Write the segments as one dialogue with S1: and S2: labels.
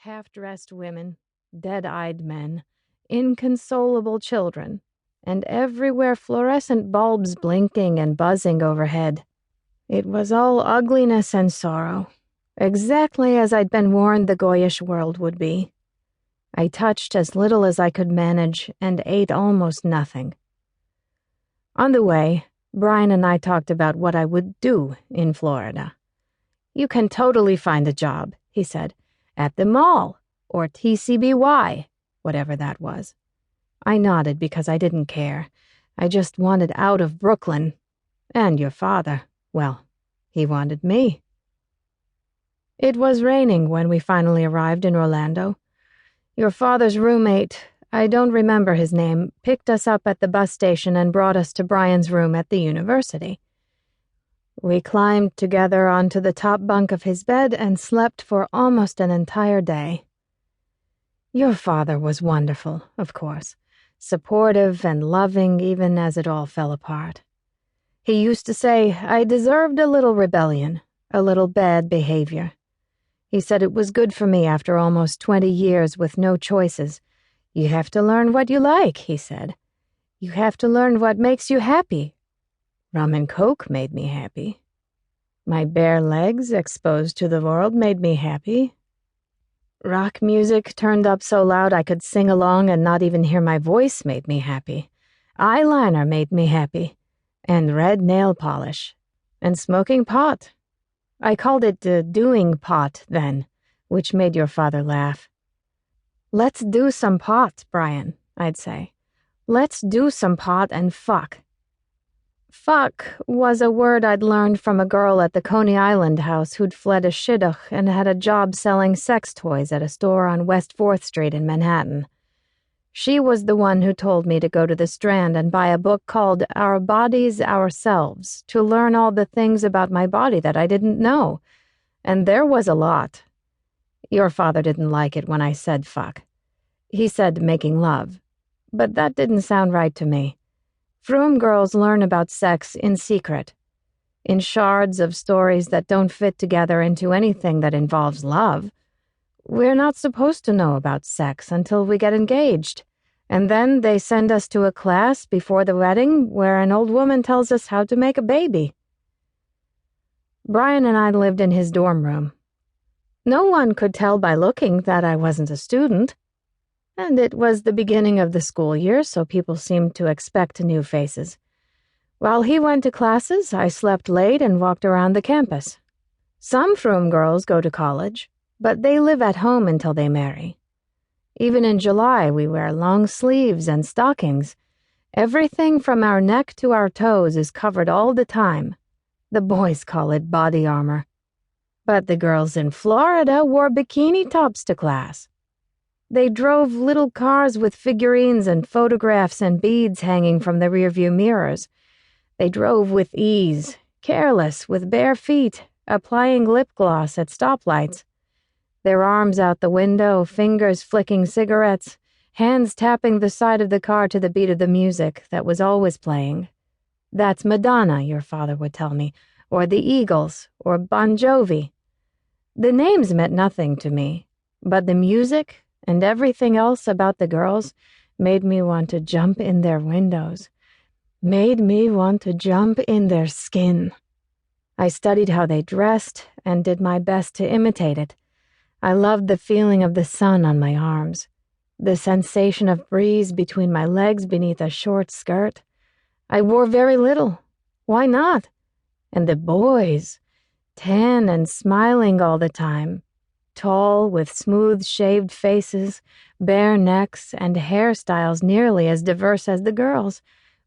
S1: half-dressed women, dead-eyed men, inconsolable children, and everywhere fluorescent bulbs blinking and buzzing overhead. It was all ugliness and sorrow, exactly as I'd been warned the Goyish world would be. I touched as little as I could manage and ate almost nothing. On the way, Brian and I talked about what I would do in Florida. "You can totally find a job," he said, "at the mall, or TCBY, whatever that was." I nodded because I didn't care. I just wanted out of Brooklyn. And your father, well, he wanted me. It was raining when we finally arrived in Orlando. Your father's roommate, I don't remember his name, picked us up at the bus station and brought us to Brian's room at the university. We climbed together onto the top bunk of his bed and slept for almost an entire day. Your father was wonderful, of course, supportive and loving even as it all fell apart. He used to say I deserved a little rebellion, a little bad behavior. He said it was good for me after almost 20 years with no choices. "You have to learn what you like," he said. "You have to learn what makes you happy." Rum and Coke made me happy. My bare legs exposed to the world made me happy. Rock music turned up so loud I could sing along and not even hear my voice made me happy. Eyeliner made me happy. And red nail polish. And smoking pot. I called it doing pot then, which made your father laugh. "Let's do some pot, Brian," I'd say. "Let's do some pot and fuck." Fuck was a word I'd learned from a girl at the Coney Island house who'd fled a shidduch and had a job selling sex toys at a store on West 4th Street in Manhattan. She was the one who told me to go to the Strand and buy a book called Our Bodies, Ourselves to learn all the things about my body that I didn't know. And there was a lot. Your father didn't like it when I said fuck. He said making love. But that didn't sound right to me. Froom girls learn about sex in secret, in shards of stories that don't fit together into anything that involves love. We're not supposed to know about sex until we get engaged, and then they send us to a class before the wedding where an old woman tells us how to make a baby. Brian and I lived in his dorm room. No one could tell by looking that I wasn't a student. And it was the beginning of the school year, so people seemed to expect new faces. While he went to classes, I slept late and walked around the campus. Some Froom girls go to college, but they live at home until they marry. Even in July, we wear long sleeves and stockings. Everything from our neck to our toes is covered all the time. The boys call it body armor. But the girls in Florida wore bikini tops to class. They drove little cars with figurines and photographs and beads hanging from the rearview mirrors. They drove with ease, careless, with bare feet, applying lip gloss at stoplights. Their arms out the window, fingers flicking cigarettes, hands tapping the side of the car to the beat of the music that was always playing. "That's Madonna," your father would tell me, or the Eagles, or Bon Jovi. The names meant nothing to me, but the music and everything else about the girls made me want to jump in their windows, made me want to jump in their skin. I studied how they dressed and did my best to imitate it. I loved the feeling of the sun on my arms, the sensation of breeze between my legs beneath a short skirt. I wore very little. Why not? And the boys, tan and smiling all the time, tall with smooth-shaved faces, bare necks, and hairstyles nearly as diverse as the girls,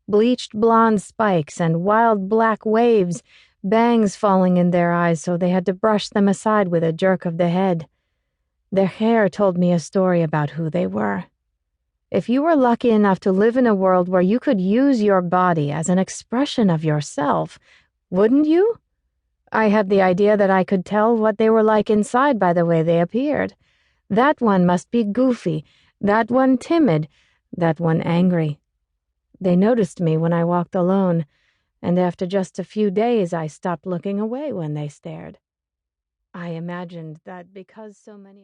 S1: bleached blonde spikes and wild black waves, bangs falling in their eyes so they had to brush them aside with a jerk of the head. Their hair told me a story about who they were. If you were lucky enough to live in a world where you could use your body as an expression of yourself, wouldn't you? I had the idea that I could tell what they were like inside by the way they appeared. That one must be goofy, that one timid, that one angry. They noticed me when I walked alone, and after just a few days I stopped looking away when they stared. I imagined that because so many